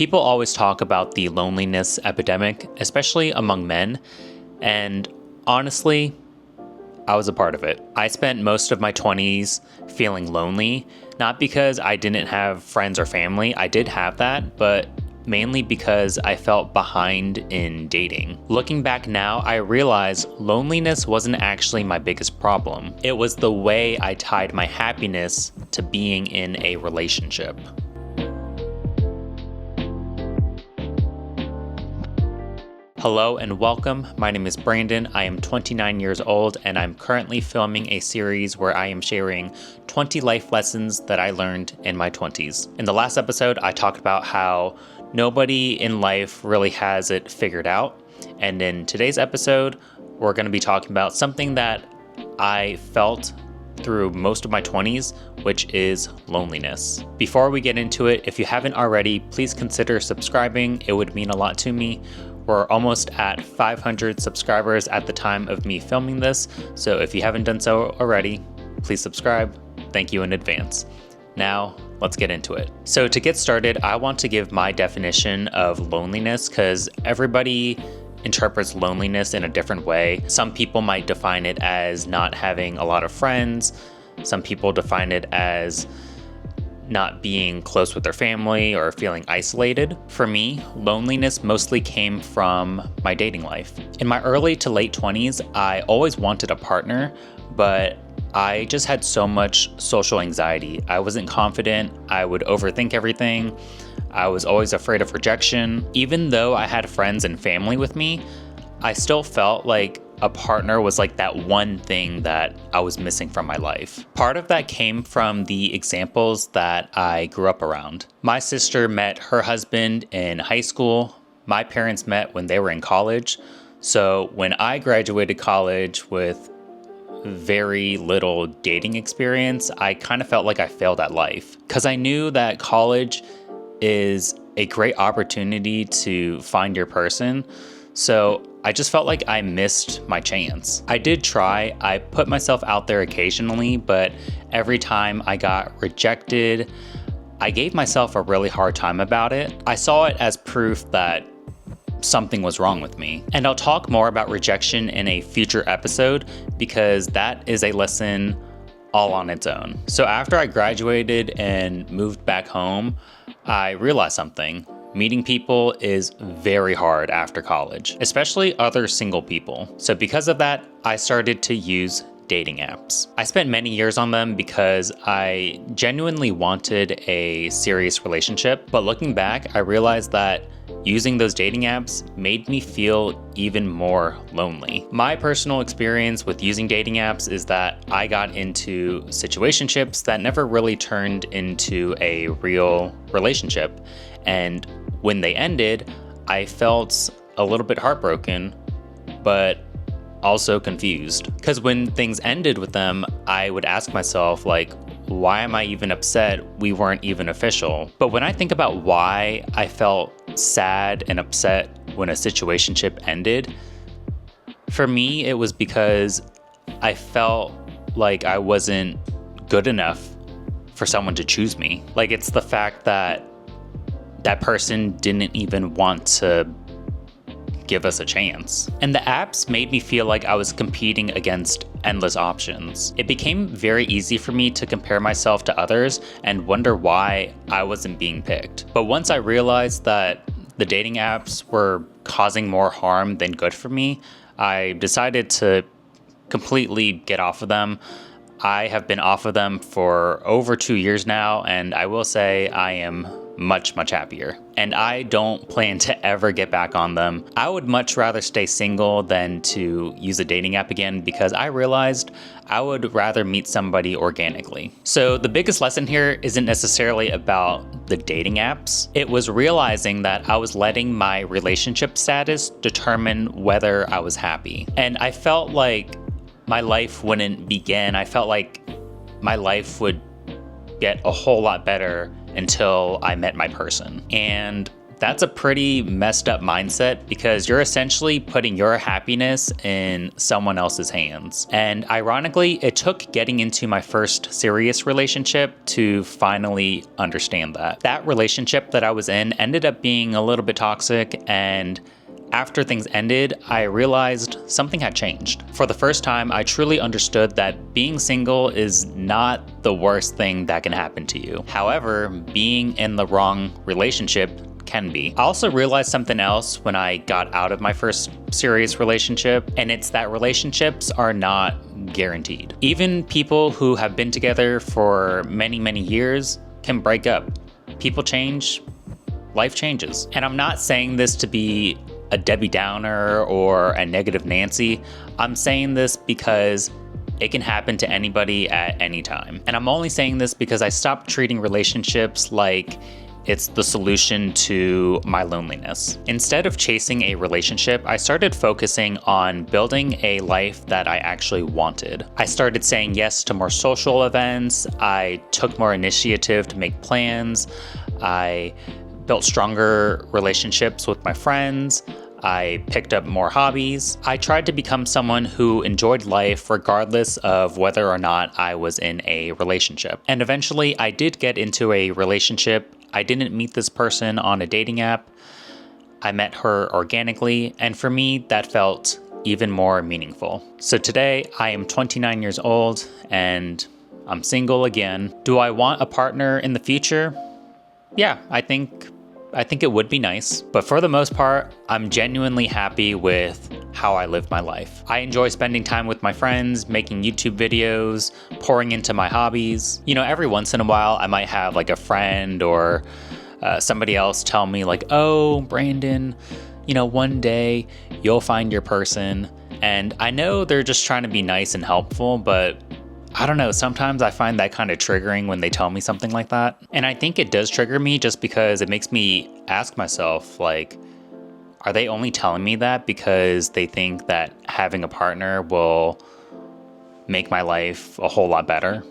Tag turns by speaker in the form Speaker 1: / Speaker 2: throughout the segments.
Speaker 1: People always talk about the loneliness epidemic, especially among men, and honestly, I was a part of it. I spent most of my 20s feeling lonely, not because I didn't have friends or family. I did have that, but mainly because I felt behind in dating. Looking back now, I realize loneliness wasn't actually my biggest problem. It was the way I tied my happiness to being in a relationship. Hello and welcome. My name is Brandon. I am 29 years old and I'm currently filming a series where I am sharing 20 life lessons that I learned in my 20s. In the last episode, I talked about how nobody in life really has it figured out. And in today's episode, we're going to be talking about something that I felt through most of my 20s, which is loneliness. Before we get into it, if you haven't already, please consider subscribing. It would mean a lot to me. We're almost at 500 subscribers at the time of me filming this, so if you haven't done so already, please subscribe. Thank you in advance. Now, let's get into it. So to get started, I want to give my definition of loneliness because everybody interprets loneliness in a different way. Some people might define it as not having a lot of friends. Some people define it as not being close with their family or feeling isolated. For me, loneliness mostly came from my dating life. In my early to late 20s, I always wanted a partner, but I just had so much social anxiety. I wasn't confident. I would overthink everything. I was always afraid of rejection. Even though I had friends and family with me, I still felt like a partner was like that one thing that I was missing from my life. Part of that came from the examples that I grew up around. My sister met her husband in high school. My parents met when they were in college. So when I graduated college with very little dating experience, I kind of felt like I failed at life because I knew that college is a great opportunity to find your person. So I just felt like I missed my chance. I did try. I put myself out there occasionally, but every time I got rejected, I gave myself a really hard time about it. I saw it as proof that something was wrong with me. And I'll talk more about rejection in a future episode because that is a lesson all on its own. So after I graduated and moved back home, I realized something. Meeting people is very hard after college, especially other single people. So because of that, I started to use dating apps. I spent many years on them because I genuinely wanted a serious relationship. But looking back, I realized that using those dating apps made me feel even more lonely. My personal experience with using dating apps is that I got into situationships that never really turned into a real relationship. And when they ended, I felt a little bit heartbroken, but also confused. Because when things ended with them, I would ask myself, like, why am I even upset? We weren't even official. But when I think about why I felt sad and upset when a situationship ended, for me, it was because I felt like I wasn't good enough for someone to choose me. Like, it's the fact that that person didn't even want to give us a chance. And the apps made me feel like I was competing against endless options. It became very easy for me to compare myself to others and wonder why I wasn't being picked. But once I realized that the dating apps were causing more harm than good for me, I decided to completely get off of them. I have been off of them for over 2 years now, and I will say I am much happier. And I don't plan to ever get back on them. I would much rather stay single than to use a dating app again because I realized I would rather meet somebody organically. So the biggest lesson here isn't necessarily about the dating apps. It was realizing that I was letting my relationship status determine whether I was happy. And I felt like my life wouldn't begin. I felt like my life would get a whole lot better until I met my person. And That's a pretty messed up mindset because you're essentially putting your happiness in someone else's hands. And ironically, it took getting into my first serious relationship to finally understand that. That relationship that I was in ended up being a little bit toxic, and after things ended, I realized something had changed. For the first time, I truly understood that being single is not the worst thing that can happen to you. However, being in the wrong relationship can be. I also realized something else when I got out of my first serious relationship, and it's that relationships are not guaranteed. Even people who have been together for many, many years can break up. People change, life changes. And I'm not saying this to be a Debbie Downer or a negative Nancy. I'm saying this because it can happen to anybody at any time. And I'm only saying this because I stopped treating relationships like it's the solution to my loneliness. Instead of chasing a relationship, I started focusing on building a life that I actually wanted. I started saying yes to more social events. I took more initiative to make plans. I built stronger relationships with my friends. I picked up more hobbies. I tried to become someone who enjoyed life regardless of whether or not I was in a relationship. And eventually I did get into a relationship. I didn't meet this person on a dating app. I met her organically, and for me, that felt even more meaningful. So today I am 29 years old and I'm single again. Do I want a partner in the future? Yeah, I think it would be nice, but for the most part, I'm genuinely happy with how I live my life. I enjoy spending time with my friends, making YouTube videos, pouring into my hobbies. You know, every once in a while, I might have like a friend or somebody else tell me like, oh, Brandon, you know, one day you'll find your person. And I know they're just trying to be nice and helpful, but I don't know, sometimes I find that kind of triggering when they tell me something like that. And I think it does trigger me just because it makes me ask myself, like, are they only telling me that because they think that having a partner will make my life a whole lot better?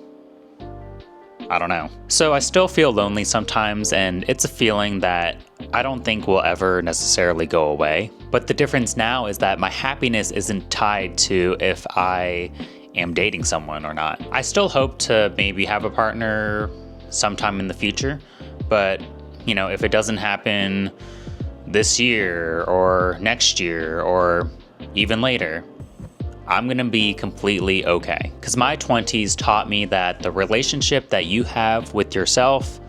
Speaker 1: I don't know. So I still feel lonely sometimes, and it's a feeling that I don't think will ever necessarily go away. But the difference now is that my happiness isn't tied to if I am dating someone or not. I still hope to maybe have a partner sometime in the future, but you know, if it doesn't happen this year or next year or even later, I'm gonna be completely okay. Because my 20s taught me that the relationship that you have with yourself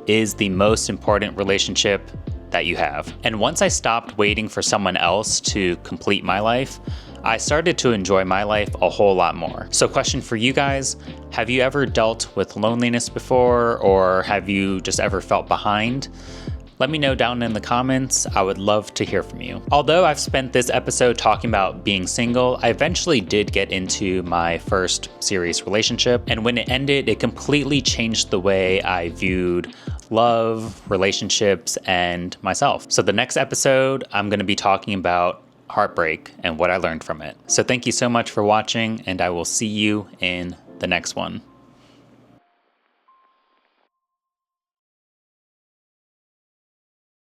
Speaker 1: is the most important relationship that you have. And once I stopped waiting for someone else to complete my life, I started to enjoy my life a whole lot more. So question for you guys, have you ever dealt with loneliness before, or have you just ever felt behind? Let me know down in the comments. I would love to hear from you. Although I've spent this episode talking about being single, I eventually did get into my first serious relationship. And when it ended, it completely changed the way I viewed love, relationships, and myself. So the next episode, I'm going to be talking about heartbreak and what I learned from it. So thank you so much for watching, and I will see you in the next one.